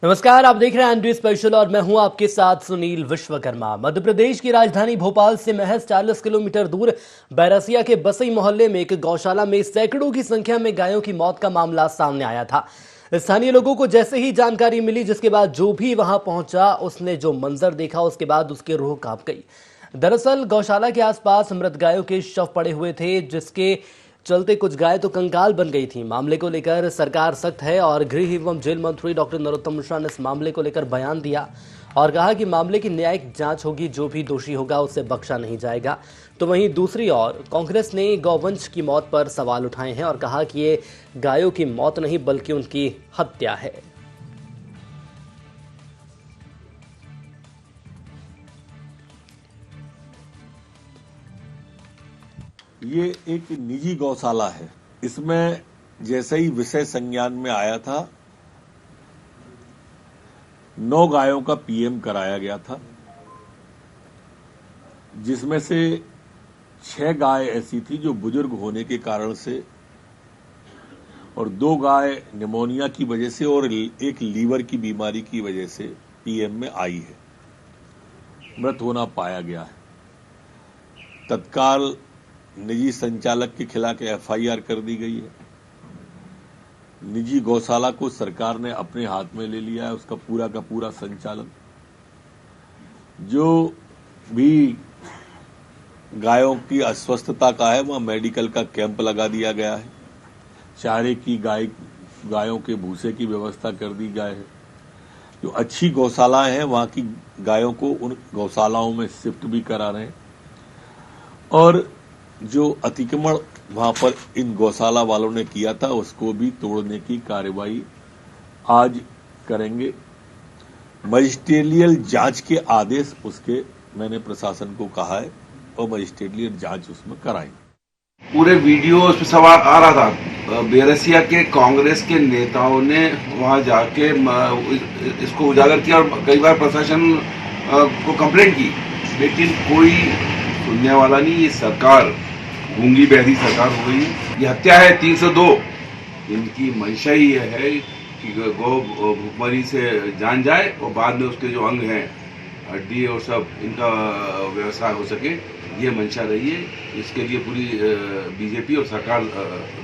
नमस्कार, आप देख रहे हैं एनडी स्पेशल और मैं हूं आपके साथ सुनील विश्वकर्मा। मध्य प्रदेश की राजधानी भोपाल से महज 40 किलोमीटर दूर बैरसिया के बसई मोहल्ले में एक गौशाला में सैकड़ों की संख्या में गायों की मौत का मामला सामने आया था। स्थानीय लोगों को जैसे ही जानकारी मिली, जिसके बाद जो भी वहां पहुंचा उसने जो मंजर देखा उसके बाद उसकी रूह कांप गई। दरअसल गौशाला के आसपास मृत गायों के शव पड़े हुए थे, जिसके चलते कुछ गाय तो कंकाल बन गई थी। मामले को लेकर सरकार सख्त है और गृह एवं जेल मंत्री डॉक्टर नरोत्तम मिश्रा ने इस मामले को लेकर बयान दिया और कहा कि मामले की न्यायिक जांच होगी, जो भी दोषी होगा उसे बख्शा नहीं जाएगा। तो वहीं दूसरी ओर कांग्रेस ने गौवंश की मौत पर सवाल उठाए हैं और कहा कि ये गायों की मौत नहीं बल्कि उनकी हत्या है। ये एक निजी गौशाला है। इसमें जैसे ही विषय संज्ञान में आया था, 9 गायों का पीएम कराया गया था, जिसमें से 6 गाय ऐसी थी जो बुजुर्ग होने के कारण से और 2 गाय निमोनिया की वजह से और एक लीवर की बीमारी की वजह से पीएम में आई है, मृत होना पाया गया है। तत्काल निजी संचालक के खिलाफ एफआईआर कर दी गई है। निजी गौशाला को सरकार ने अपने हाथ में ले लिया है, उसका पूरा का पूरा संचालन। जो भी गायों की अस्वस्थता का है वहां मेडिकल का कैंप लगा दिया गया है। चारे की गायों के भूसे की व्यवस्था कर दी गई है। जो अच्छी गौशालाएं हैं वहां की गायों को उन गौशालाओं में शिफ्ट भी करा रहे हैं और जो अतिक्रमण वहां पर इन गौशाला वालों ने किया था उसको भी तोड़ने की कार्रवाई आज करेंगे। मजिस्ट्रियल जांच के आदेश उसके मैंने प्रशासन को कहा है और मजिस्ट्रियल जांच उसमें कराएंगे। पूरे वीडियो उस पर सवाल आ रहा था। बैरसिया के कांग्रेस के नेताओं ने वहां जाके इसको उजागर किया और कई बार प्रशासन को कंप्लेंट की, लेकिन कोई सुनने वाला नहीं। ये सरकार गूंगी बहरी सरकार हो गई है। ये हत्या है 302। इनकी मंशा ही यह है कि गौ भूखमरी से जान जाए और बाद में उसके जो अंग हैं, हड्डी और सब, इनका व्यवसाय हो सके, ये मंशा रही है। इसके लिए पूरी बीजेपी और सरकार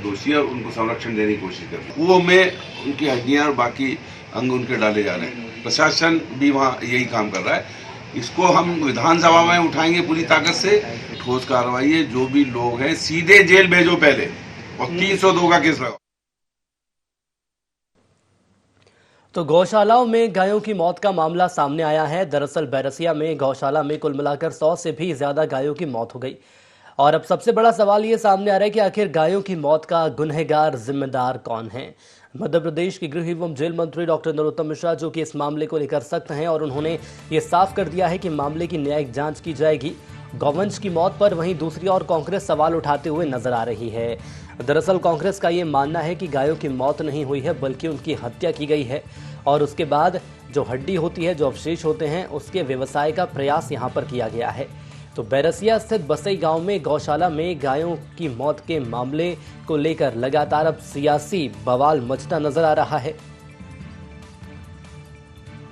दोषी है और उनको संरक्षण देने की कोशिश करती है। कुओं में उनकी हड्डियां और बाकी अंग उनके डाले जा रहे हैं। प्रशासन भी वहाँ यही काम कर रहा है। इसको हम विधानसभा में उठाएंगे पूरी ताकत से। ठोस कार्रवाई है। जो भी लोग हैं सीधे जेल भेजो पहले और 302 का केस लगाओ। तो गौशालाओं में गायों की मौत का मामला सामने आया है। दरअसल बैरसिया में गौशाला में कुल मिलाकर 100 से भी ज्यादा गायों की मौत हो गई और अब सबसे बड़ा सवाल ये सामने आ रहा है कि आखिर गायों की मौत का गुनहगार जिम्मेदार कौन है। मध्य प्रदेश के गृह एवं जेल मंत्री डॉक्टर नरोत्तम मिश्रा, जो कि इस मामले को लेकर सख्त हैं और उन्होंने ये साफ कर दिया है कि मामले की न्यायिक जांच की जाएगी। गौवंश की मौत पर वहीं दूसरी ओर कांग्रेस सवाल उठाते हुए नजर आ रही है। दरअसल कांग्रेस का ये मानना है कि गायों की मौत नहीं हुई है बल्कि उनकी हत्या की गई है और उसके बाद जो हड्डी होती है, जो अवशेष होते हैं, उसके व्यवसाय का प्रयास यहाँ पर किया गया है। तो बैरसिया स्थित बसई गांव में गौशाला में गायों की मौत के मामले को लेकर लगातार अब सियासी बवाल मचता नजर आ रहा है।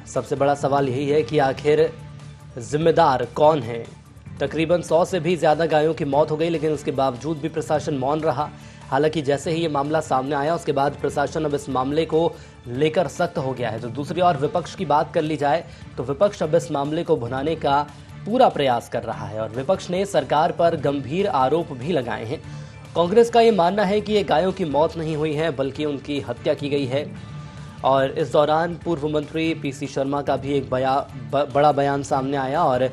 सबसे बड़ा सवाल यही है कि आखिर जिम्मेदार कौन है। तकरीबन 100 से भी ज्यादा गायों की मौत हो गई, लेकिन उसके बावजूद भी प्रशासन मौन रहा। हालांकि जैसे ही ये मामला सामने आया उसके बाद प्रशासन अब इस मामले को लेकर सख्त हो गया है। तो दूसरी ओर विपक्ष की बात कर ली जाए तो विपक्ष अब इस मामले को भुनाने का पूरा प्रयास कर रहा है और विपक्ष ने सरकार पर गंभीर आरोप भी लगाए हैं। कांग्रेस का ये मानना है कि ये गायों की मौत नहीं हुई है बल्कि उनकी हत्या की गई है और इस दौरान पूर्व मंत्री पीसी शर्मा का भी एक बड़ा बयान सामने आया और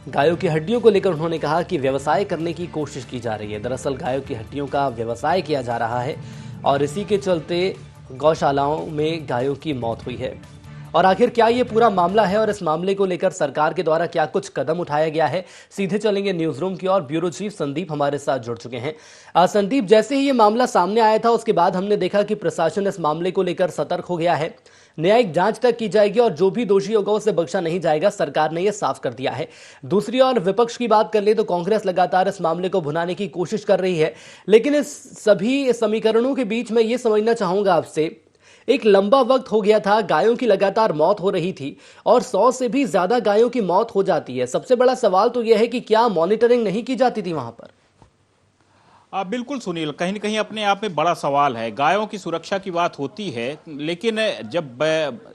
गायों की हड्डियों को लेकर उन्होंने कहा कि व्यवसाय करने की कोशिश की जा रही है। दरअसल गायों की हड्डियों का व्यवसाय किया जा रहा है और इसी के चलते गौशालाओं में गायों की मौत हुई है। और आखिर क्या ये पूरा मामला है और इस मामले को लेकर सरकार के द्वारा क्या कुछ कदम उठाया गया है, सीधे चलेंगे न्यूज रूम की ओर। ब्यूरो चीफ संदीप हमारे साथ जुड़ चुके हैं। संदीप, जैसे ही ये मामला सामने आया था उसके बाद हमने देखा कि प्रशासन इस मामले को लेकर सतर्क हो गया है। न्यायिक जांच तक की जाएगी और जो भी दोषी होगा उसे बख्शा नहीं जाएगा, सरकार ने यह साफ कर दिया है। दूसरी ओर विपक्ष की बात कर ले तो कांग्रेस लगातार इस मामले को भुनाने की कोशिश कर रही है, लेकिन इस सभी समीकरणों के बीच में यह समझना चाहूंगा आपसे, एक लंबा वक्त हो गया था, गायों की लगातार मौत हो रही थी और 100 से भी ज्यादा गायों की मौत हो जाती है। सबसे बड़ा सवाल तो यह है कि क्या मॉनिटरिंग नहीं की जाती थी वहां पर? बिल्कुल सुनील, कहीं न कहीं अपने आप में बड़ा सवाल है। गायों की सुरक्षा की बात होती है, लेकिन जब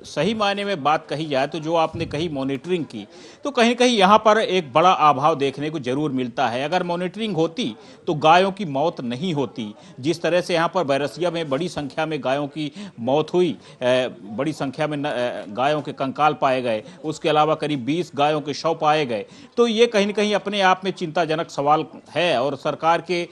सही मायने में बात कही जाए तो जो आपने कही मॉनिटरिंग की, तो कहीं न कहीं यहाँ पर एक बड़ा अभाव देखने को ज़रूर मिलता है। अगर मॉनिटरिंग होती तो गायों की मौत नहीं होती। जिस तरह से यहाँ पर बैरसिया में बड़ी संख्या में गायों की मौत हुई, बड़ी संख्या में गायों के कंकाल पाए गए, उसके अलावा करीब 20 गायों के शव पाए गए। तो ये कहीं न कहीं अपने आप में चिंताजनक सवाल है और सरकार के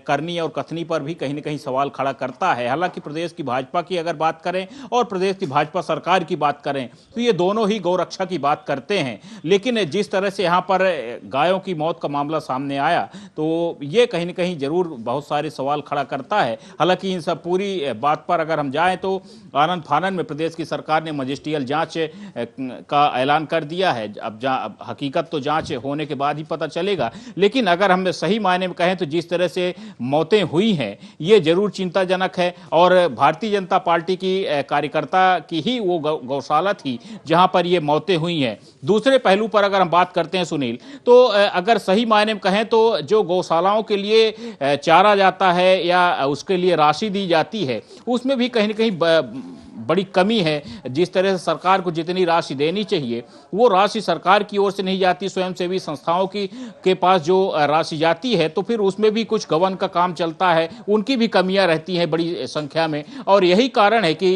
करनी और कथनी पर भी कहीं न कहीं सवाल खड़ा करता है। हालांकि प्रदेश की भाजपा की अगर बात करें और प्रदेश की भाजपा सरकार की बात करें तो ये दोनों ही गौरक्षा की बात करते हैं, लेकिन जिस तरह से यहाँ पर गायों की मौत का मामला सामने आया तो ये कहीं न कहीं जरूर बहुत सारे सवाल खड़ा करता है। हालांकि इन सब पूरी बात पर अगर हम जाएं तो आनन फानन में प्रदेश की सरकार ने मजिस्ट्रियल जांच का ऐलान कर दिया है। अब हकीकत तो जांच होने के बाद ही पता चलेगा, लेकिन अगर हम सही मायने में कहें तो जिस तरह से मौतें हुई हैं ये जरूर चिंताजनक है। और भारतीय जनता पार्टी की कार्यकर्ता की ही वो गौशाला थी जहां पर ये मौतें हुई हैं। दूसरे पहलू पर अगर हम बात करते हैं सुनील, तो अगर सही मायने में कहें तो जो गौशालाओं के लिए चारा जाता है या उसके लिए राशि दी जाती है उसमें भी कहीं न कहीं बड़ी कमी है। जिस तरह से सरकार को जितनी राशि देनी चाहिए वो राशि सरकार की ओर से नहीं जाती, स्वयंसेवी संस्थाओं के पास जो राशि जाती है तो फिर उसमें भी कुछ गबन का काम चलता है, उनकी भी कमियां रहती हैं बड़ी संख्या में। और यही कारण है कि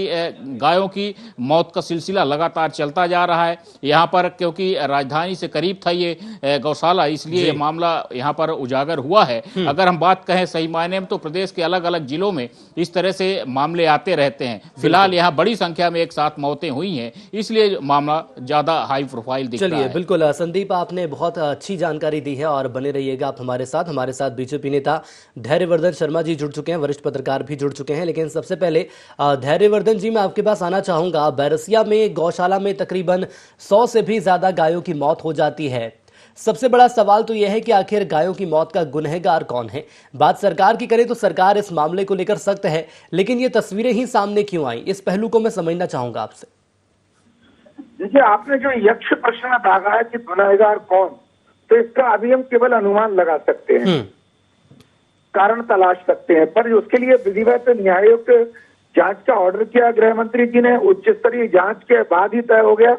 गायों की मौत का सिलसिला लगातार चलता जा रहा है यहाँ पर, क्योंकि राजधानी से करीब था ये गौशाला, इसलिए ये मामला यहाँ पर उजागर हुआ है। अगर हम बात कहें सही मायने में तो प्रदेश के अलग अलग जिलों में इस तरह से मामले आते रहते हैं। फिलहाल यहाँ बड़ी संख्या में एक साथ मौतें हुई हैं, इसलिए मामला ज्यादा हाई प्रोफाइल दिख रहा है। चलिए, बिल्कुल संदीप, आपने बहुत अच्छी जानकारी दी है और बने रहिएगा आप हमारे साथ बीजेपी नेता धैर्यवर्धन शर्मा जी जुड़ चुके हैं, वरिष्ठ पत्रकार भी जुड़ चुके हैं। लेकिन सबसे पहले धैर्यवर्धन जी, मैं आपके पास आना चाहूंगा। बैरसिया में गौशाला में तकरीबन 100 से भी ज्यादा गायों की मौत हो जाती है। सबसे बड़ा सवाल तो यह है कि आखिर गायों की मौत का गुनहगार कौन है? बात सरकार की करें तो सरकार इस मामले को लेकर सख्त है, लेकिन ये तस्वीरें ही सामने क्यों आई, इस पहलू को मैं समझना चाहूंगा आपसे। देखिए, आपने जो यक्ष प्रश्न दागा है कि गुनहगार कौन, तो इसका अभी हम केवल अनुमान लगा सकते हैं, कारण तलाश सकते हैं, पर उसके लिए विधिवत न्याययुक्त जांच का ऑर्डर किया गृह मंत्री जी ने। उच्च स्तरीय जांच के बाद ही तय हो गया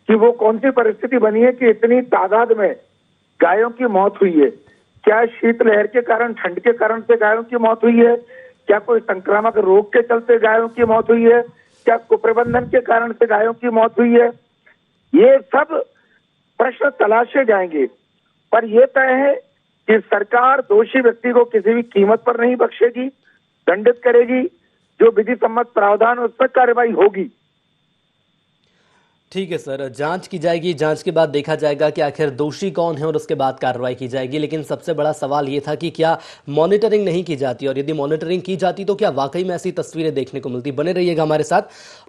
कि वो कौन सी परिस्थिति बनी है कि इतनी तादाद में गायों की मौत हुई है। क्या शीतलहर के कारण, ठंड के कारण से गायों की मौत हुई है? क्या कोई संक्रामक रोग के चलते गायों की मौत हुई है? क्या कुप्रबंधन के कारण से गायों की मौत हुई है? ये सब प्रश्न तलाशे जाएंगे, पर यह तय है कि सरकार दोषी व्यक्ति को किसी भी कीमत पर नहीं बख्शेगी, दंडित करेगी। जो विधि सम्मत प्रावधान उस पर कार्रवाई होगी। ठीक है सर, जांच की जाएगी, जांच के बाद देखा जाएगा कि आखिर दोषी कौन है और उसके बाद कार्रवाई की जाएगी। लेकिन सबसे बड़ा सवाल ये था कि क्या मॉनिटरिंग नहीं की जाती, और यदि मॉनिटरिंग की जाती तो क्या वाकई में ऐसी तस्वीरें देखने को मिलती? बने रहिएगा हमारे साथ।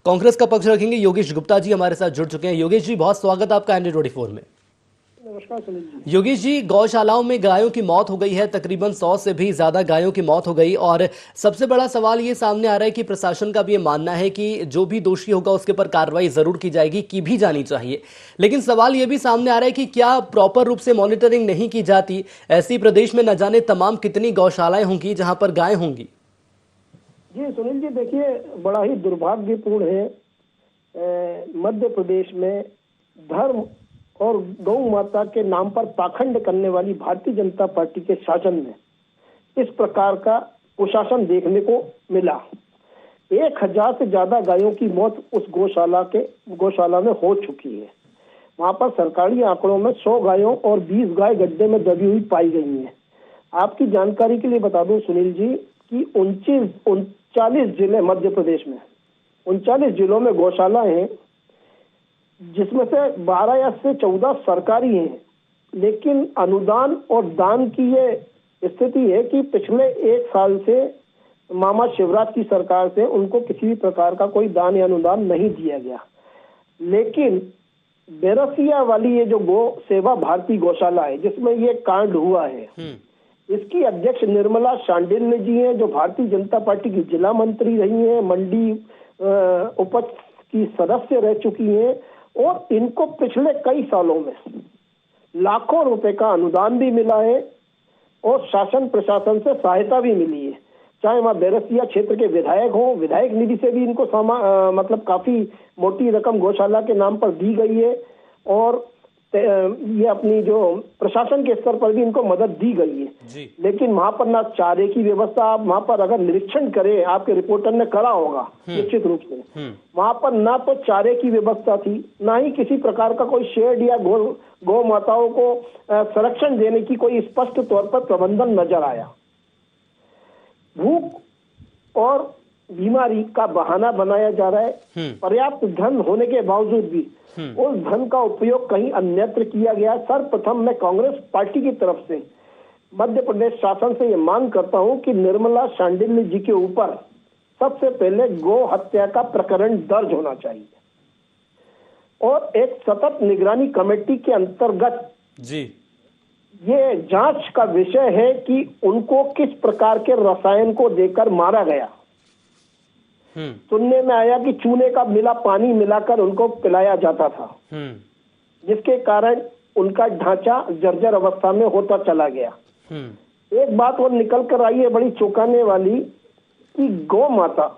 कांग्रेस का पक्ष रखेंगे योगेश गुप्ता जी हमारे साथ जुड़ चुके हैं। योगेश जी, बहुत स्वागत आपका ND24 में। नमस्कार सुनील जी। योगेश जी, गौशालाओं में गायों की मौत हो गई है, तकरीबन 100 से भी ज्यादा गायों की मौत हो गई, और सबसे बड़ा सवाल ये सामने आ रहा है कि प्रशासन का भी ये मानना है कि जो भी दोषी होगा उसके ऊपर कार्रवाई जरूर की जाएगी, की भी जानी चाहिए। लेकिन सवाल ये भी सामने आ रहा है कि क्या प्रॉपर रूप से मॉनिटरिंग नहीं की जाती? ऐसी प्रदेश में न जाने तमाम कितनी गौशालाएं होंगी जहां पर गायें होंगी। जी सुनील जी, देखिए, बड़ा ही दुर्भाग्यपूर्ण है मध्य प्रदेश में धर्म और गौ माता के नाम पर पाखंड करने वाली भारतीय जनता पार्टी के शासन में इस प्रकार का कुशासन देखने को मिला। 1000 से ज्यादा गायों की मौत उस गौशाला में हो चुकी है। वहां पर सरकारी आंकड़ों में 100 गायों और 20 गाय गड्ढे में दबी हुई पाई गई हैं। आपकी जानकारी के लिए बता दूं सुनील जी कि 39 जिले मध्य प्रदेश में 39 जिलों में गौशाला हैं, जिसमें से 12 या से 14 सरकारी हैं। लेकिन अनुदान और दान की ये स्थिति है कि पिछले 1 साल से मामा शिवराज की सरकार से उनको किसी भी प्रकार का कोई दान या अनुदान नहीं दिया गया। लेकिन बैरसिया वाली ये जो गौ सेवा भारती गौशाला है जिसमें ये कांड हुआ है, इसकी अध्यक्ष निर्मला शांडिल्य जी हैं, जो भारतीय जनता पार्टी की जिला मंत्री रही हैं, मंडी उपज की सदस्य रह चुकी हैं और इनको पिछले कई सालों में लाखों रुपए का अनुदान भी मिला है और शासन प्रशासन से सहायता भी मिली है। चाहे वहाँ बैरसिया क्षेत्र के विधायक हों, विधायक निधि से भी इनको मतलब काफी मोटी रकम गौशाला के नाम पर दी गई है और ये अपनी जो प्रशासन के स्तर पर भी इनको मदद दी गई है। लेकिन वहां पर ना चारे की व्यवस्था, आप वहां पर अगर निरीक्षण करें, आपके रिपोर्टर ने करा होगा निश्चित रूप से, वहां पर ना तो चारे की व्यवस्था थी, ना ही किसी प्रकार का कोई शेड या गौ माताओं को संरक्षण देने की कोई स्पष्ट तौर पर प्रबंधन नजर आया। भूख और बीमारी का बहाना बनाया जा रहा है। पर्याप्त धन होने के बावजूद भी उस धन का उपयोग कहीं अन्यत्र किया गया। सर्वप्रथम मैं कांग्रेस पार्टी की तरफ से मध्य प्रदेश शासन से ये मांग करता हूं कि निर्मला शांडिल्य जी के ऊपर सबसे पहले गौ हत्या का प्रकरण दर्ज होना चाहिए और एक सतत निगरानी कमेटी के अंतर्गत ये जांच का विषय है कि उनको किस प्रकार के रसायन को देकर मारा गया। सुनने में आया कि चूने का मिला पानी मिलाकर उनको पिलाया जाता था, जिसके कारण उनका ढांचा जर्जर अवस्था में होता चला गया। एक बात और निकल कर आई है बड़ी चौंकाने वाली कि गौ माता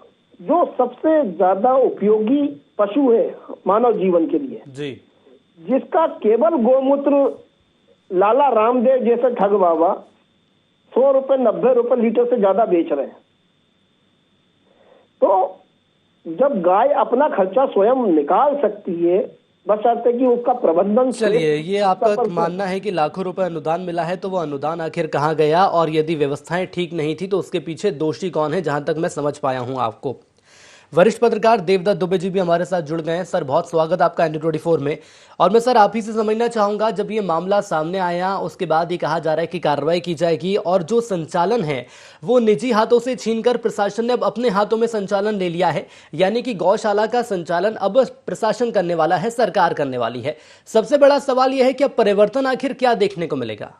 जो सबसे ज्यादा उपयोगी पशु है मानव जीवन के लिए, जिसका केवल गौमूत्र लाला रामदेव जैसे ठग बाबा 100 रुपए 90 रुपए लीटर से ज्यादा बेच रहे हैं। तो जब गाय अपना खर्चा स्वयं निकाल सकती है, बशर्ते कि उसका प्रबंधन। चलिए, ये आपका मानना है कि लाखों रुपए अनुदान मिला है, तो वो अनुदान आखिर कहाँ गया और यदि व्यवस्थाएं ठीक नहीं थी तो उसके पीछे दोषी कौन है, जहां तक मैं समझ पाया हूं आपको। वरिष्ठ पत्रकार देवदत्त दुबे जी भी हमारे साथ जुड़ गए हैं। सर, बहुत स्वागत आपका ND24 में। और मैं सर आप ही से समझना चाहूंगा, जब ये मामला सामने आया उसके बाद ये कहा जा रहा है कि कार्रवाई की जाएगी और जो संचालन है वो निजी हाथों से छीनकर प्रशासन ने अब अपने हाथों में संचालन ले लिया है, यानी कि गौशाला का संचालन अब प्रशासन करने वाला है, सरकार करने वाली है। सबसे बड़ा सवाल यह है कि अब परिवर्तन आखिर क्या देखने को मिलेगा?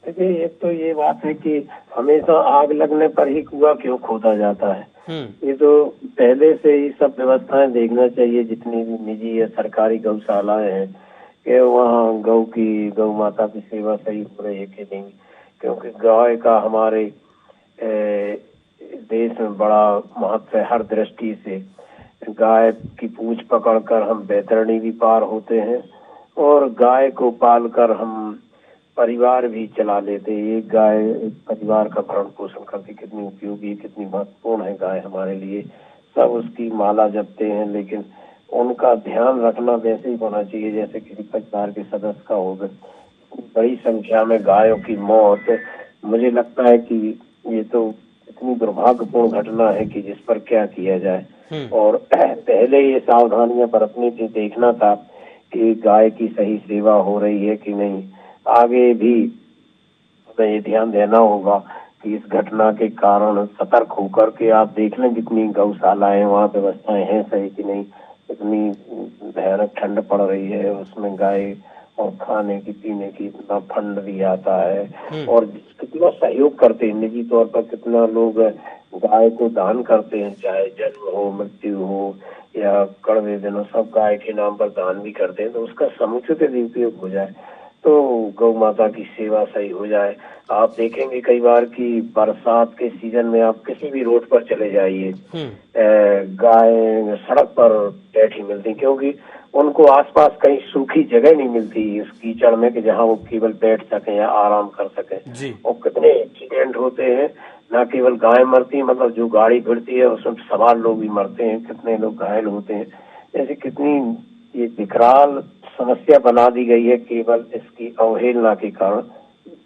देखिए, एक तो ये बात है कि हमेशा आग लगने पर ही कुआं क्यों खोदा जाता है। ये तो पहले से ही सब व्यवस्थाएं देखना चाहिए, जितनी भी निजी या सरकारी गौशालाएं हैं, कि वहाँ गौ माता की सेवा सही हो रही है कि नहीं। क्योंकि गाय का हमारे देश में बड़ा महत्व है। हर दृष्टि से गाय की पूंछ पकड़कर हम बैतरणी भी पार होते हैं और गाय को पालकर हम परिवार भी चला लेते। एक गाय एक परिवार का भरण पोषण करती, कितनी उपयोगी, कितनी महत्वपूर्ण है गाय हमारे लिए। सब उसकी माला जपते हैं, लेकिन उनका ध्यान रखना वैसे ही होना चाहिए जैसे किसी परिवार के सदस्य का होगा। बड़ी संख्या में गायों की मौत, मुझे लगता है कि ये तो इतनी दुर्भाग्यपूर्ण घटना है कि जिस पर क्या किया जाए। और पहले ये सावधानियां बरतनी थी, देखना था कि गाय की सही सेवा हो रही है कि नहीं। आगे भी ये ध्यान देना होगा कि इस घटना के कारण सतर्क होकर के आप देख लें जितनी गौशालाएं वहाँ व्यवस्थाएं हैं सही कि नहीं। इतनी भयानक ठंड पड़ रही है, उसमें गाय और खाने की पीने की इतना फंड भी आता है और कितना सहयोग करते हैं निजी तौर पर, कितना लोग गाय को दान करते हैं, चाहे जन्म हो, मृत्यु हो या कड़वे दिनों, सब गाय के नाम पर दान भी करते हैं। तो उसका समुचित उपयोग हो जाए तो गौ माता की सेवा सही हो जाए। आप देखेंगे कई बार कि बरसात के सीजन में आप किसी भी रोड पर चले जाइए, गाय सड़क पर बैठी मिलती, क्योंकि उनको आसपास कहीं सूखी जगह नहीं मिलती इस कीचड़ में कि जहां वो केवल बैठ सके या आराम कर सके। और कितने एक्सीडेंट होते हैं, न केवल गाय मरती, मतलब जो गाड़ी भिड़ती है उसमें सवार लोग भी मरते हैं, कितने लोग घायल होते हैं। ऐसे कितनी ये विकराल समस्या बना दी गई है केवल इसकी अवहेलना के कारण।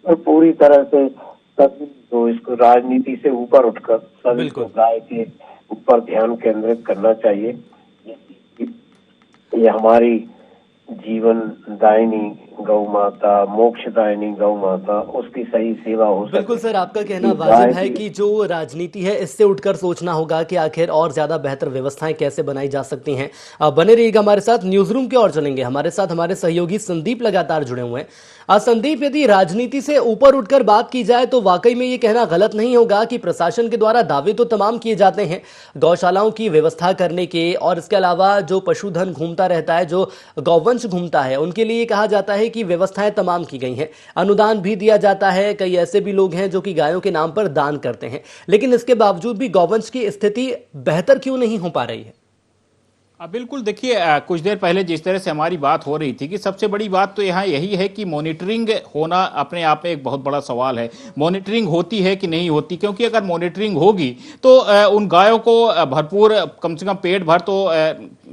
और पूरी तरह से सभी तो इसको राजनीति से ऊपर उठकर सभी को गाय के ऊपर ध्यान केंद्रित करना चाहिए। ये हमारी जीवन दायिनी गौ माता, मोक्षदायिनी गौ माता, उसकी सही सेवा हो सके। बिल्कुल सर, आपका कहना वाजिब है कि जो राजनीति है इससे उठकर सोचना होगा कि आखिर और ज्यादा बेहतर व्यवस्थाएं कैसे बनाई जा सकती हैं। बने रहिएगा हमारे साथ, न्यूज रूम की ओर चलेंगे। हमारे साथ हमारे सहयोगी संदीप लगातार जुड़े हुए हैं। संदीप, यदि राजनीति से ऊपर उठकर बात की जाए तो वाकई में ये कहना गलत नहीं होगा कि प्रशासन के द्वारा दावे तो तमाम किए जाते हैं गौशालाओं की व्यवस्था करने के, और इसके अलावा जो पशुधन घूमता रहता है, जो गौवंश घूमता है, उनके लिए कहा जाता है कि व्यवस्थाएं तमाम की गई हैं, अनुदान भी दिया जाता है। कई ऐसे भी लोग हैं जो कि गायों के नाम पर दान करते हैं, लेकिन इसके बावजूद भी गौवंश की स्थिति बेहतर क्यों नहीं हो पा रही है? बिल्कुल, देखिए कुछ देर पहले जिस तरह से हमारी बात हो रही थी कि सबसे बड़ी बात तो यहाँ यही है कि मॉनिटरिंग होना अपने आप में एक बहुत बड़ा सवाल है। मॉनिटरिंग होती है कि नहीं होती, क्योंकि अगर मॉनिटरिंग होगी तो उन गायों को भरपूर कम से कम पेट भर तो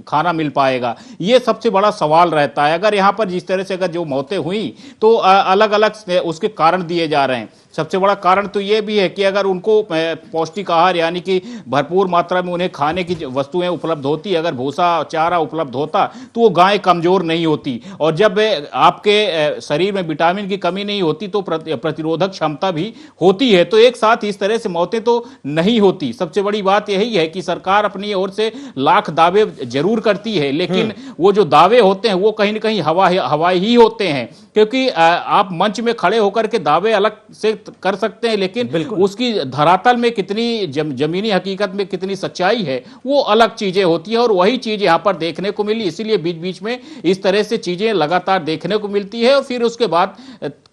खाना मिल पाएगा। ये सबसे बड़ा सवाल रहता है। अगर यहाँ पर जिस तरह से अगर जो मौतें हुई तो अलग अलग उसके कारण दिए जा रहे हैं। सबसे बड़ा कारण तो ये भी है कि अगर उनको पौष्टिक आहार यानी कि भरपूर मात्रा में उन्हें खाने की वस्तुएं उपलब्ध होती, अगर भूसा चारा उपलब्ध होता तो वो गाय कमजोर नहीं होती, और जब आपके शरीर में विटामिन की कमी नहीं होती तो प्रतिरोधक क्षमता भी होती है। तो एक साथ इस तरह से मौतें तो नहीं होती। सबसे बड़ी बात यही है कि सरकार अपनी ओर से लाख दावे जरूर करती है, लेकिन वो जो दावे होते हैं वो कहीं ना कहीं हवाई ही होते हैं, क्योंकि आप मंच में खड़े होकर के दावे अलग से कर सकते हैं, लेकिन उसकी धरातल में कितनी जमीनी हकीकत में कितनी सच्चाई है वो अलग चीजें होती है। और वही चीज यहां पर देखने को मिली, इसीलिए बीच बीच में इस तरह से चीजें लगातार देखने को मिलती है। और फिर उसके बाद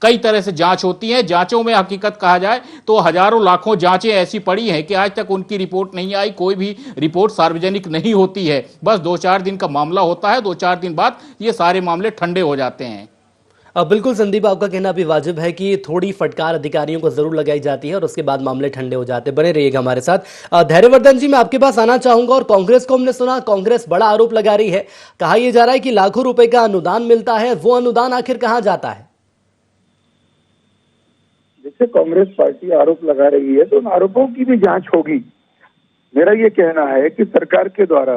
कई तरह से जांच होती है। जांचों में हकीकत कहा जाए तो हजारों लाखों जांचें ऐसी पड़ी हैं कि आज तक उनकी रिपोर्ट नहीं आई, कोई भी रिपोर्ट सार्वजनिक नहीं होती है। बस 2-4 दिन का मामला होता है, 2-4 दिन बाद ये सारे मामले ठंडे हो जाते हैं। बिल्कुल संदीप, आपका कहना भी वाजिब है कि थोड़ी फटकार अधिकारियों को जरूर लगाई जाती है और उसके बाद मामले ठंडे हो जाते हैं। बने रहिएगा हमारे साथ। धैर्यवर्धन जी, मैं आपके पास आना चाहूंगा। और कांग्रेस को हमने सुना, कांग्रेस बड़ा आरोप लगा रही है, कहा यह जा रहा है कि लाखों रुपए का अनुदान मिलता है, वो अनुदान आखिर कहां जाता है? जैसे कांग्रेस पार्टी आरोप लगा रही है तो उन आरोपों की भी जांच होगी। मेरा ये कहना है कि सरकार के द्वारा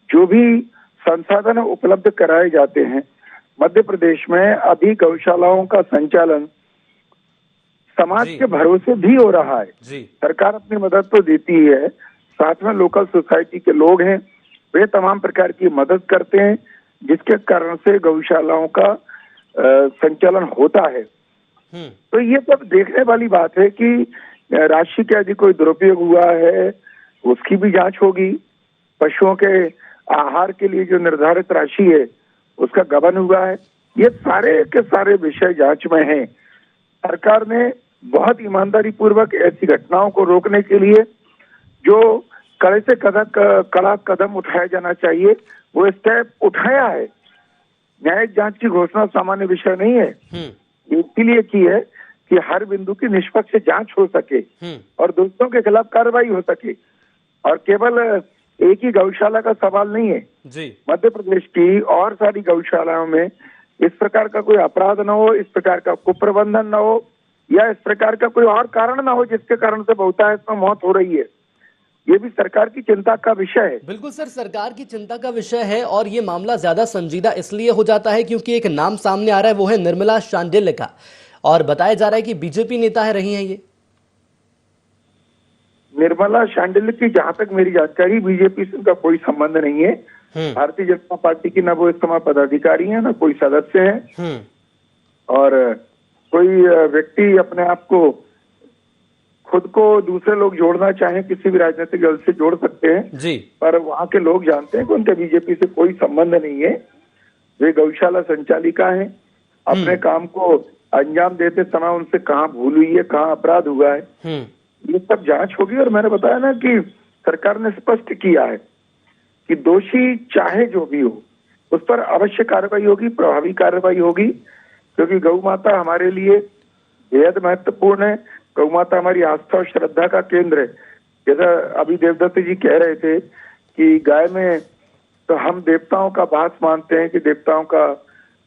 जो भी संसाधन उपलब्ध कराए जाते हैं, मध्य प्रदेश में अभी गौशालाओं का संचालन समाज के भरोसे भी हो रहा है। सरकार अपनी मदद तो देती है, साथ में लोकल सोसाइटी के लोग हैं, वे तमाम प्रकार की मदद करते हैं, जिसके कारण से गौशालाओं का संचालन होता है। तो ये सब देखने वाली बात है कि राशि के यदि कोई दुरुपयोग हुआ है उसकी भी जांच होगी। पशुओं के आहार के लिए जो निर्धारित राशि है उसका गबन हुआ है, ये सारे के सारे विषय जांच में हैं। सरकार ने बहुत ईमानदारी पूर्वक ऐसी घटनाओं को रोकने के लिए जो कड़े से कड़ा कदम उठाया जाना चाहिए वो स्टेप उठाया है। न्यायिक जांच की घोषणा सामान्य विषय नहीं है, इसीलिए की है कि हर बिंदु की निष्पक्ष जांच हो सके और दोषियों के खिलाफ कार्रवाई हो सके। और केवल एक ही गौशाला का सवाल नहीं है जी, मध्य प्रदेश की और सारी गौशालाओं में इस प्रकार का कोई अपराध न हो, इस प्रकार का कुप्रबंधन न हो, या इस प्रकार का कोई और कारण न हो जिसके कारण से बहुतायत में मौत हो रही है। ये भी सरकार की चिंता का विषय है। बिल्कुल सर, सरकार की चिंता का विषय है। और ये मामला ज्यादा संजीदा इसलिए हो जाता है क्योंकि एक नाम सामने आ रहा है, वो है निर्मला शांडिल्य का, और बताया जा रहा है कि बीजेपी नेता है रही हैं ये। निर्मला शांडिल्य की जहां तक मेरी जानकारी बीजेपी से उनका कोई संबंध नहीं है। भारतीय जनता पार्टी की न वो इस समय पदाधिकारी है, न कोई सदस्य है, और कोई व्यक्ति अपने आप को खुद को दूसरे लोग जोड़ना चाहे किसी भी राजनीतिक दल से जोड़ सकते हैं जी, पर वहां के लोग जानते हैं कि उनका बीजेपी से कोई संबंध नहीं है। वे गौशाला संचालिका हैं, अपने काम को अंजाम देते समय उनसे कहाँ भूल हुई है, कहाँ अपराध हुआ है, ये सब जांच होगी। और मैंने बताया ना कि सरकार ने स्पष्ट किया है कि दोषी चाहे जो भी हो उस पर अवश्य कार्रवाई होगी, प्रभावी कार्रवाई होगी, क्योंकि गौ माता हमारे लिए बेहद महत्वपूर्ण है। गौ माता हमारी आस्था और श्रद्धा का केंद्र है। जैसा अभी देवदत्त जी कह रहे थे कि गाय में तो हम देवताओं का वास मानते हैं कि देवताओं का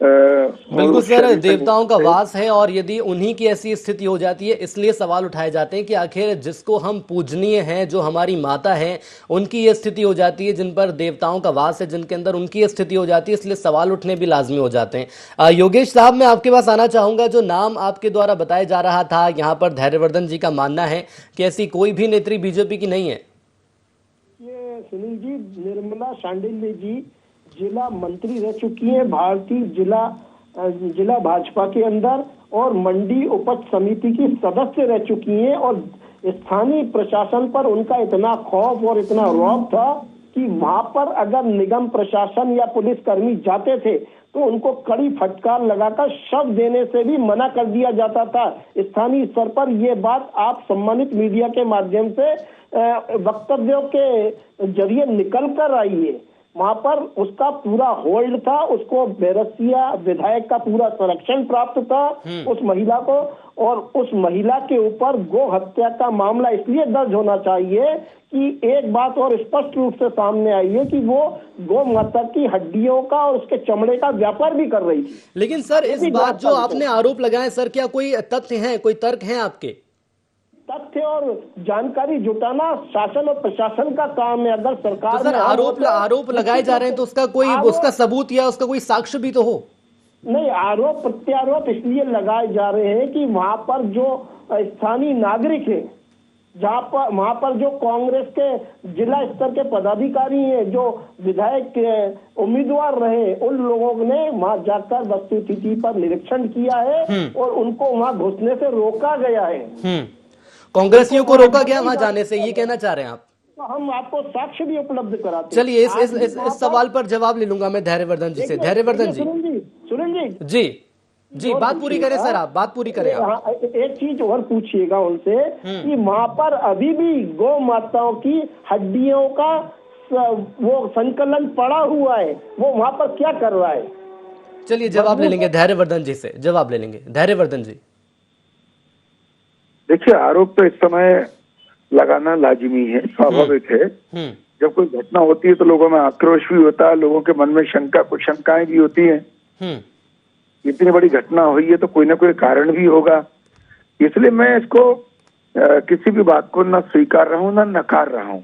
बिल्कुल सर, देवताओं का वास है, और यदि उन्हीं की ऐसी स्थिति हो जाती है, इसलिए सवाल उठाए जाते हैं कि आखिर जिसको हम पूजनीय हैं, जो हमारी माता है, उनकी ये स्थिति हो जाती है, जिन पर देवताओं का वास है, जिनके अंदर उनकी स्थिति हो जाती है, इसलिए सवाल उठने भी लाजमी हो जाते हैं। योगेश साहब, मैं आपके पास आना चाहूंगा। जो नाम आपके द्वारा बताया जा रहा था, यहाँ पर धैर्यवर्धन जी का मानना है कि ऐसी कोई भी नेत्री बीजेपी की नहीं है। ये सुनील जी, निर्मला शांडिल्य जी जिला मंत्री रह चुकी हैं, भारतीय जिला जिला भाजपा के अंदर और मंडी उपज समिति की सदस्य रह चुकी हैं और स्थानीय प्रशासन पर उनका इतना खौफ और इतना रौब था कि वहां पर अगर निगम प्रशासन या पुलिस कर्मी जाते थे तो उनको कड़ी फटकार लगाकर शव देने से भी मना कर दिया जाता था। स्थानीय स्तर पर यह बात आप सम्मानित मीडिया के माध्यम से वक्तव्यों के जरिए निकल कर आई है। वहां पर उसका पूरा होल्ड था, उसको बैरसिया विधायक का पूरा संरक्षण प्राप्त था उस महिला को, और उस महिला के ऊपर गो हत्या का मामला इसलिए दर्ज होना चाहिए कि एक बात और स्पष्ट रूप से सामने आई है कि वो गौ माता की हड्डियों का और उसके चमड़े का व्यापार भी कर रही थी। लेकिन सर इस बात जो आपने आरोप लगाए सर, क्या कोई तथ्य हैं, कोई तर्क हैं आपके? तथ्य और जानकारी जुटाना शासन और प्रशासन का काम है। अगर सरकार तो सर आरोप लगाए जा रहे हैं तो उसका कोई उसका सबूत या उसका कोई साक्ष्य भी तो हो। नहीं, आरोप प्रत्यारोप इसलिए लगाए जा रहे हैं कि वहां पर जो स्थानीय नागरिक हैं, वहां पर जो कांग्रेस के जिला स्तर के पदाधिकारी हैं, जो विधायक उम्मीदवार रहे, उन लोगों ने वहां जाकर वस्तुस्थिति पर निरीक्षण किया है और उनको वहां घुसने से रोका गया है। कांग्रेसियों को रोका गया वहां जाने से, ये कहना चाह रहे हैं आप? तो हम आपको साक्ष्य भी उपलब्ध कराते हैं। चलिए इस सवाल पर जवाब ले लूंगा मैं धैर्यवर्धन जी से। धैर्यवर्धन जी, सुनील जी जी बात पूरी करें सर, आप बात पूरी करें आप। एक चीज और पूछिएगा उनसे कि वहां पर अभी भी गौ माताओं की हड्डियों का वो संकलन पड़ा हुआ है, वो वहां पर क्या कर रहा है? चलिए जवाब ले लेंगे धैर्यवर्धन जी से, जवाब ले लेंगे। धैर्यवर्धन जी, देखिए, आरोप तो इस समय लगाना लाजिमी है, स्वाभाविक है। जब कोई घटना होती है तो लोगों में आक्रोश भी होता है, लोगों के मन में कुछ शंकाएं भी होती हैं। इतनी बड़ी घटना हुई है तो कोई ना कोई कारण भी होगा, इसलिए मैं इसको किसी भी बात को न स्वीकार रहा हूं न नकार रहा हूं,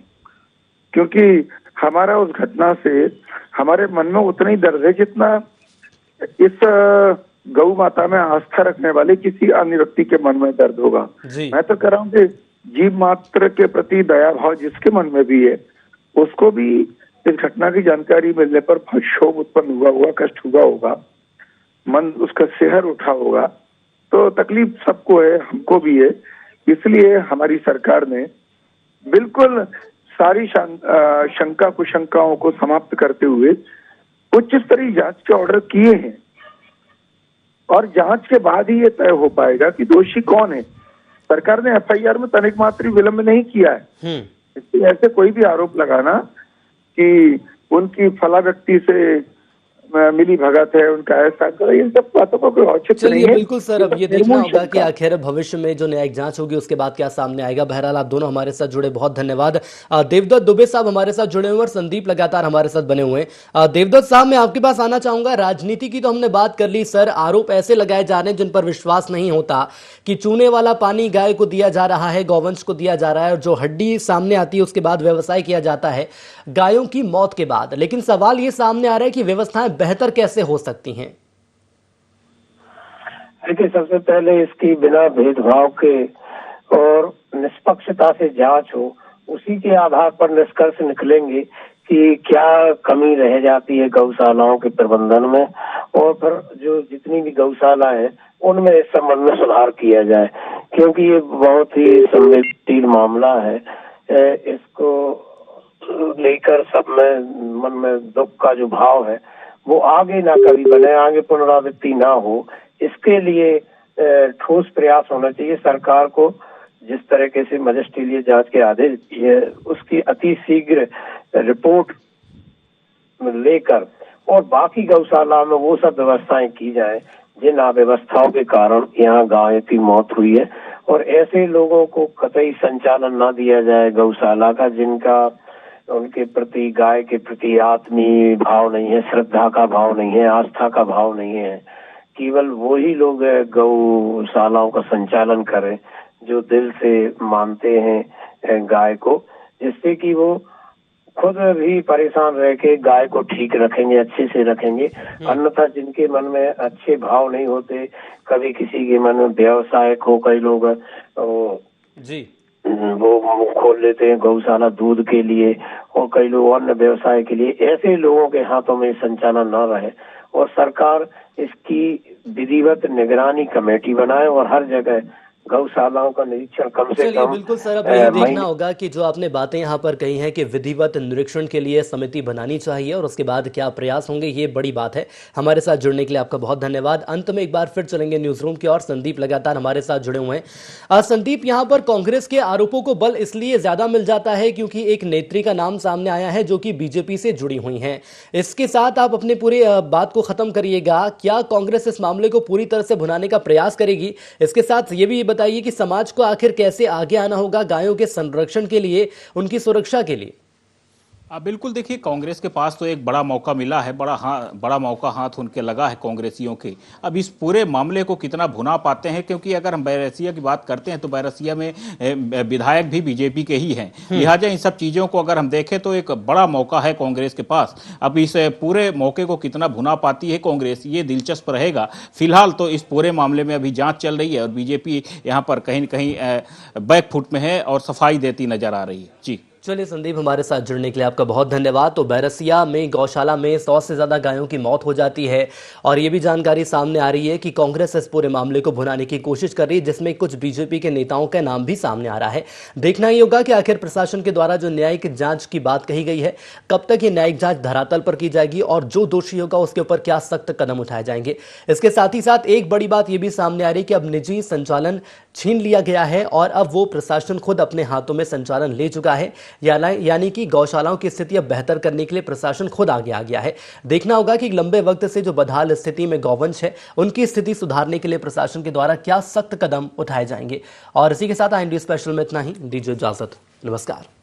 क्योंकि हमारा उस घटना से हमारे मन में उतना ही दर्द है जितना इस गौ माता में आस्था रखने वाले किसी अन्य व्यक्ति के मन में दर्द होगा। मैं तो कह रहा हूँ कि जीव मात्र के प्रति दया भाव जिसके मन में भी है, उसको भी इस घटना की जानकारी मिलने पर क्षोभ उत्पन्न हुआ होगा, कष्ट हुआ होगा, मन उसका सिहर उठा होगा। तो तकलीफ सबको है, हमको भी है। इसलिए हमारी सरकार ने बिल्कुल सारी शंका कुशंकाओं को समाप्त करते हुए उच्च स्तरीय जांच के ऑर्डर किए हैं और जांच के बाद ही ये तय हो पाएगा कि दोषी कौन है। सरकार ने एफआईआर में तनिक मात्र विलंब नहीं किया है। इसलिए ऐसे कोई भी आरोप लगाना कि उनकी फला व्यक्ति से मिली भगत है, उनका ऐसा करो, इन सब बातों को कोई औचित्य नहीं है। बिल्कुल सर, अब ये देखना होगा कि आखिर भविष्य में जो न्यायिक जांच होगी उसके बाद क्या सामने आएगा। बहरहाल आप दोनों हमारे साथ जुड़े, बहुत धन्यवाद। देवदत्त दुबे साहब हमारे साथ जुड़े हुए और संदीप लगातार हमारे साथ बने हुए हैं। देवदत्त साहब, मैं आपके पास आना चाहूंगा। राजनीति की तो हमने बात कर ली सर, आरोप ऐसे लगाए जा रहे हैं जिन पर विश्वास नहीं होता कि चूने वाला पानी गाय को दिया जा रहा है, गौवंश को दिया जा रहा है, और जो हड्डी सामने आती है उसके बाद व्यवसाय किया जाता है गायों की मौत के बाद। लेकिन सवाल ये सामने आ रहा है कि व्यवस्थाएं बेहतर कैसे हो सकती हैं? देखिए, सबसे पहले इसकी बिना भेदभाव के और निष्पक्षता से जांच हो, उसी के आधार पर निष्कर्ष निकलेंगे कि क्या कमी रह जाती है गौशालाओं के प्रबंधन में, और फिर जो जितनी भी गौशाला है उनमें इस संबंध में सुधार किया जाए, क्योंकि ये बहुत ही संवेदनशील मामला है। इसको लेकर सब में मन में दुख का जो भाव है वो आगे ना कभी बने, आगे पुनरावृत्ति ना हो, इसके लिए ठोस प्रयास होना चाहिए। सरकार को जिस तरीके से मजिस्ट्रियल जांच के आदेश दिए, उसकी अति शीघ्र रिपोर्ट लेकर और बाकी गौशाला में वो सब व्यवस्थाएं की जाए जिन अव्यवस्थाओं के कारण यहाँ गाय की मौत हुई है, और ऐसे लोगों को कतई संचालन न दिया जाए गौशाला का जिनका उनके प्रति, गाय के प्रति आत्मीय भाव नहीं है, श्रद्धा का भाव नहीं है, आस्था का भाव नहीं है। केवल वही लोग गौशालाओं का संचालन करें जो दिल से मानते हैं गाय को, जिससे कि वो खुद भी परेशान रह के गाय को ठीक रखेंगे, अच्छे से रखेंगे। अन्यथा जिनके मन में अच्छे भाव नहीं होते, कभी किसी के मन में व्यवसायिक हो, कई लोग जी वो खोल लेते हैं गौशाला दूध के लिए और कई लोग अन्य व्यवसाय के लिए, ऐसे लोगों के हाथों में संचालन न रहे और सरकार इसकी विधिवत निगरानी कमेटी बनाए और हर जगह गौशालाओं का निरीक्षण कम से चलिए कम बिल्कुल सर, अब यही देखना होगा कि जो आपने बातें यहाँ पर कही हैं कि विधिवत निरीक्षण के लिए समिति बनानी चाहिए और उसके बाद क्या प्रयास होंगे, ये बड़ी बात है। हमारे साथ जुड़ने के लिए आपका बहुत धन्यवाद। अंत में एक बार फिर चलेंगे न्यूज रूम की और संदीप लगातार हमारे साथ जुड़े हुए हैं। संदीप, यहाँ पर कांग्रेस के आरोपों को बल इसलिए ज्यादा मिल जाता है क्योंकि एक नेत्री का नाम सामने आया है जो कि बीजेपी से जुड़ी हुई है। इसके साथ आप अपने पूरे बात को खत्म करिएगा, क्या कांग्रेस इस मामले को पूरी तरह से भुनाने का प्रयास करेगी? इसके साथ ये भी बताइए कि समाज को आखिर कैसे आगे आना होगा गायों के संरक्षण के लिए, उनकी सुरक्षा के लिए? बिल्कुल, देखिए कांग्रेस के पास तो एक बड़ा मौका मिला है, बड़ा मौका हाथ उनके लगा है कांग्रेसियों के। अब इस पूरे मामले को कितना भुना पाते हैं, क्योंकि अगर हम बैरसिया की बात करते हैं तो बैरसिया में विधायक भी बीजेपी के ही हैं। लिहाजा इन सब चीज़ों को अगर हम देखें तो एक बड़ा मौका है कांग्रेस के पास। अब इस पूरे मौके को कितना भुना पाती है कांग्रेस, ये दिलचस्प रहेगा। फिलहाल तो इस पूरे मामले में अभी जाँच चल रही है और बीजेपी यहाँ पर कहीं न कहीं बैकफुट में है और सफाई देती नजर आ रही है। जी चलिए संदीप, हमारे साथ जुड़ने के लिए आपका बहुत धन्यवाद। तो बैरसिया में गौशाला में 100 से ज़्यादा गायों की मौत हो जाती है और ये भी जानकारी सामने आ रही है कि कांग्रेस इस पूरे मामले को भुनाने की कोशिश कर रही है, जिसमें कुछ बीजेपी के नेताओं का नाम भी सामने आ रहा है। देखना ही होगा कि आखिर प्रशासन के द्वारा जो न्यायिक जांच की बात कही गई है, कब तक ये न्यायिक जांच धरातल पर की जाएगी और जो दोषी होगा उसके ऊपर क्या सख्त कदम उठाए जाएंगे। इसके साथ ही साथ एक बड़ी बात यह भी सामने आ रही है कि अब निजी संचालन छीन लिया गया है और अब वो प्रशासन खुद अपने हाथों में संचालन ले चुका है, यानी कि गौशालाओं की स्थिति अब बेहतर करने के लिए प्रशासन खुद आगे आ गया है। देखना होगा कि लंबे वक्त से जो बदहाल स्थिति में गौवंश है, उनकी स्थिति सुधारने के लिए प्रशासन के द्वारा क्या सख्त कदम उठाए जाएंगे। और इसी के साथ IND स्पेशल में इतना ही। दीजिए इजाजत, नमस्कार।